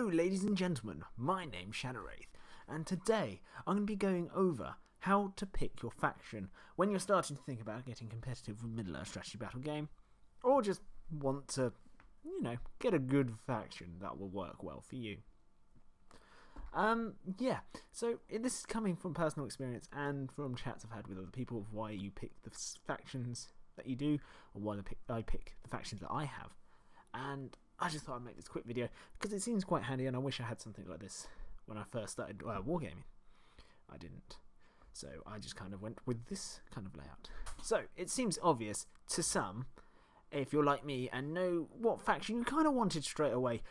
Hello ladies and gentlemen, my name's Wraith, and today I'm going to be going over how to pick your faction when you're starting to think about getting competitive with Middle-earth strategy battle game, or just want to, get a good faction that will work well for you. So this is coming from personal experience and from chats I've had with other people of why you pick the factions that you do, or why I pick the factions that I have. And I just thought I'd make this quick video because it seems quite handy, and I wish I had something like this when I first started wargaming. I didn't. So I just kind of went with this kind of layout. So it seems obvious to some, if you're like me and know what faction you kind of wanted straight away.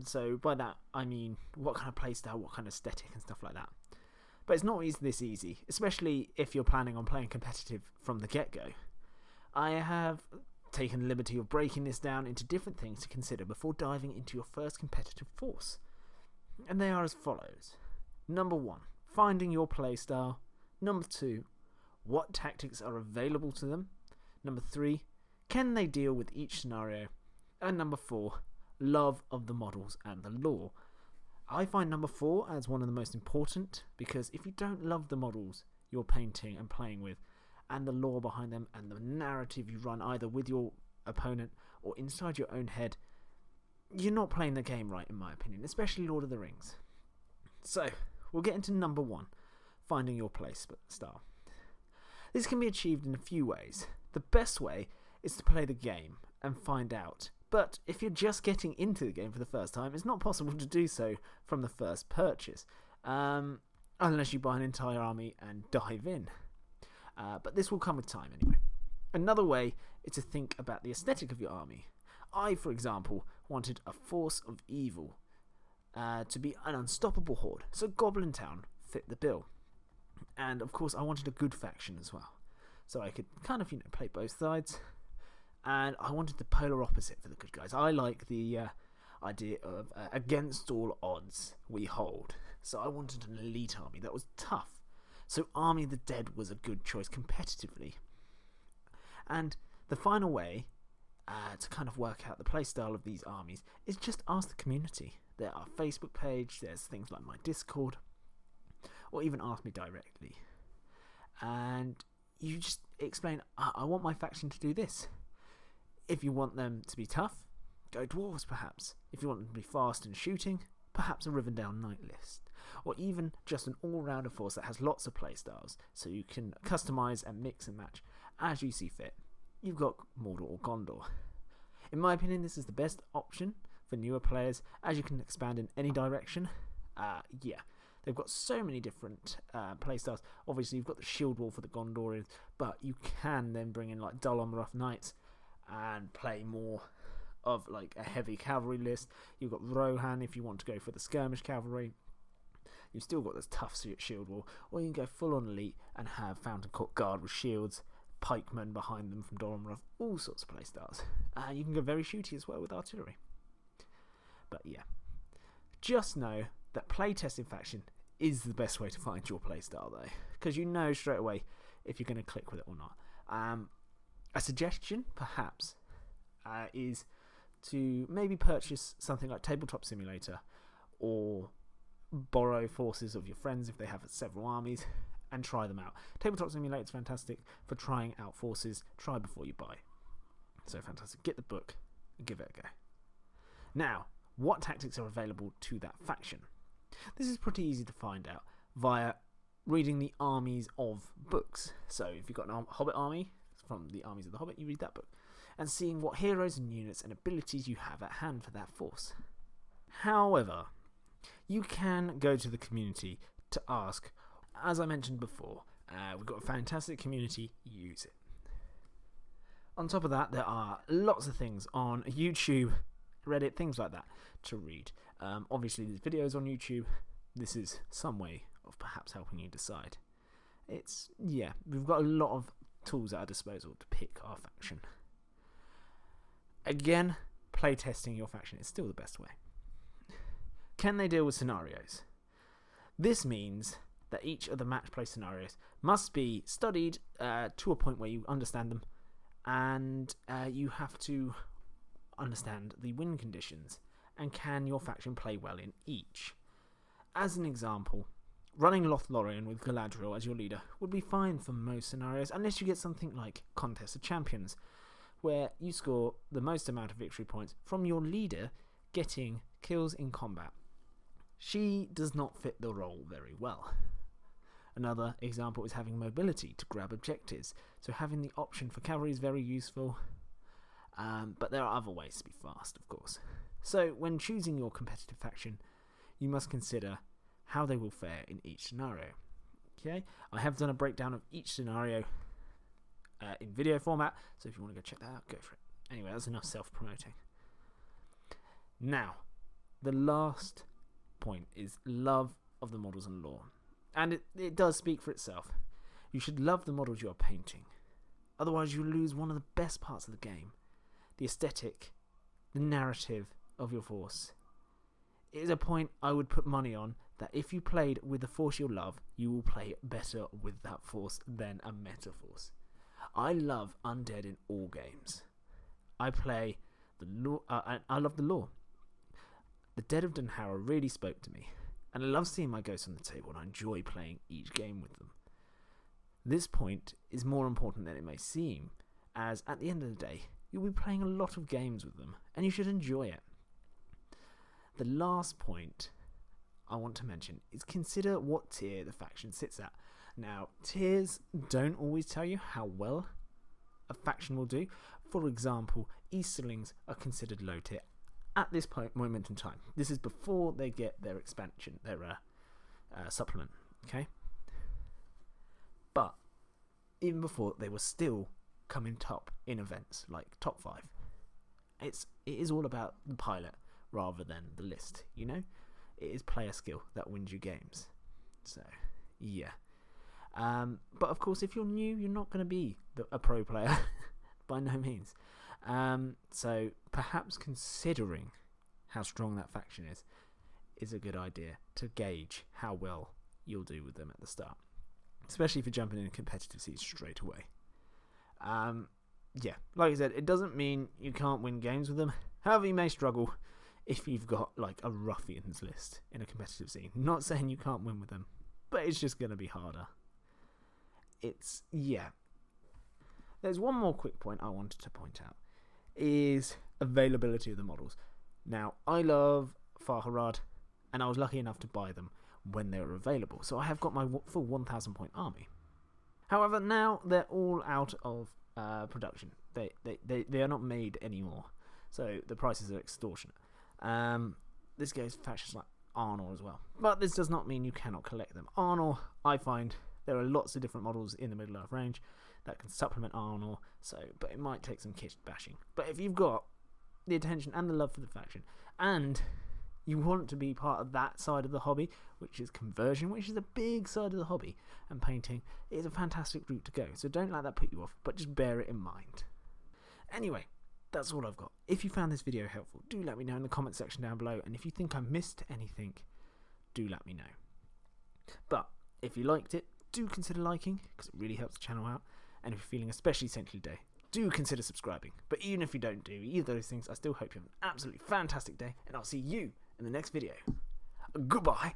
So by that I mean what kind of playstyle, what kind of aesthetic and stuff like that. But it's not this easy, especially if you're planning on playing competitive from the get-go. I have taken the liberty of breaking this down into different things to consider before diving into your first competitive force. And they are as follows. Number 1, finding your playstyle. Number 2, what tactics are available to them. Number 3, can they deal with each scenario. And number 4, love of the models and the lore. I find number 4 as one of the most important, because if you don't love the models you're painting and playing with, and the lore behind them, and the narrative you run either with your opponent or inside your own head, you're not playing the game right, in my opinion, especially Lord of the Rings. So, we'll get into number 1, finding your playstyle. This can be achieved in a few ways. The best way is to play the game and find out, but if you're just getting into the game for the first time, it's not possible to do so from the first purchase, unless you buy an entire army and dive in. But this will come with time anyway. Another way is to think about the aesthetic of your army. I, for example, wanted a force of evil to be an unstoppable horde, so Goblin Town fit the bill. And of course I wanted a good faction as well, so I could kind of play both sides. And I wanted the polar opposite for the good guys. I like the idea of against all odds we hold, so I wanted an elite army that was tough. So Army of the Dead was a good choice competitively. And the final way to kind of work out the playstyle of these armies is just ask the community. There are Facebook page, there's things like my Discord, or even ask me directly. And you just explain, I want my faction to do this. If you want them to be tough, go dwarves perhaps. If you want them to be fast and shooting, perhaps a Rivendell Knight list. Or even just an all-rounder force that has lots of playstyles, so you can customise and mix and match as you see fit. You've got Mordor or Gondor. In my opinion, this is the best option for newer players, as you can expand in any direction. They've got so many different playstyles. Obviously, you've got the Shield Wall for the Gondorians, but you can then bring in like Dol-Amroth Knights and play more of like a heavy cavalry list. You've got Rohan if you want to go for the skirmish cavalry. You've still got this tough shield wall, or you can go full on elite and have Fountain Court Guard with shields, pikemen behind them from Dol-Amroth, all sorts of playstyles. You can go very shooty as well with artillery. But yeah, just know that playtesting faction is the best way to find your playstyle though, because you know straight away if you're going to click with it or not. A suggestion perhaps is to maybe purchase something like Tabletop Simulator, or borrow forces of your friends if they have several armies and try them out. Tabletop Simulator is fantastic for trying out forces. Try before you buy. So fantastic. Get the book and give it a go. Now, what tactics are available to that faction? This is pretty easy to find out via reading the armies of books. So if you've got a Hobbit army, from the Armies of the Hobbit, you read that book, and seeing what heroes and units and abilities you have at hand for that force. However, you can go to the community to ask. As I mentioned before, we've got a fantastic community, use it. On top of that, there are lots of things on YouTube, Reddit, things like that to read. Obviously there's videos on YouTube. This is some way of perhaps helping you decide. We've got a lot of tools at our disposal to pick our faction. Again, playtesting your faction is still the best way. Can they deal with scenarios? This means that each of the match play scenarios must be studied to a point where you understand them, and you have to understand the win conditions and can your faction play well in each? As an example, running Lothlorien with Galadriel as your leader would be fine for most scenarios, unless you get something like Contest of Champions, where you score the most amount of victory points from your leader getting kills in combat. She does not fit the role very well. Another example is having mobility to grab objectives, so having the option for cavalry is very useful, but there are other ways to be fast, of course. So when choosing your competitive faction, you must consider how they will fare in each scenario. Okay, I have done a breakdown of each scenario in video format, so if you want to go check that out, go for it. Anyway, that's enough self-promoting. Now, the last point is love of the models and lore. And it does speak for itself. You should love the models you are painting. Otherwise, you lose one of the best parts of the game. The aesthetic, the narrative of your force. It is a point I would put money on that if you played with the force you love, you will play better with that force than a meta force. I love undead in all games. I play the lore. I love the lore. The Dead of Dunharrow really spoke to me, and I love seeing my ghosts on the table, and I enjoy playing each game with them. This point is more important than it may seem, as at the end of the day, you'll be playing a lot of games with them, and you should enjoy it. The last point I want to mention is consider what tier the faction sits at. Now, tiers don't always tell you how well a faction will do. For example, Easterlings are considered low tier at this moment in time. This is before they get their expansion, their supplement, okay? But even before, they were still coming top in events like top 5. It is all about the pilot rather than the list, you know? It is player skill that wins you games. So, yeah. But of course, if you're new, you're not going to be a pro player by no means. So perhaps considering how strong that faction is a good idea to gauge how well you'll do with them at the start, especially if you're jumping in competitive seas straight away. Yeah, like I said, it doesn't mean you can't win games with them. However, you may struggle if you've got like a ruffians list in a competitive scene. Not saying you can't win with them, but it's just going to be harder. There's one more quick point I wanted to point out, is availability of the models. Now, I love Farharad, and I was lucky enough to buy them when they were available, so I have got my full 1,000 point army. However, now they're all out of production. They are not made anymore, so the prices are extortionate. This goes for factions like Arnor as well, but this does not mean you cannot collect them. Arnor, I find there are lots of different models in the Middle-earth range that can supplement Arnor, but it might take some kit bashing. But if you've got the attention and the love for the faction, and you want to be part of that side of the hobby, which is conversion, which is a big side of the hobby, and painting, it is a fantastic route to go. So don't let that put you off, but just bear it in mind. Anyway, that's all I've got. If you found this video helpful, do let me know in the comment section down below, and if you think I missed anything, do let me know. But if you liked it, do consider liking, because it really helps the channel out. And if you're feeling especially centrally today, do consider subscribing. But even if you don't do either of those things, I still hope you have an absolutely fantastic day, and I'll see you in the next video. Goodbye.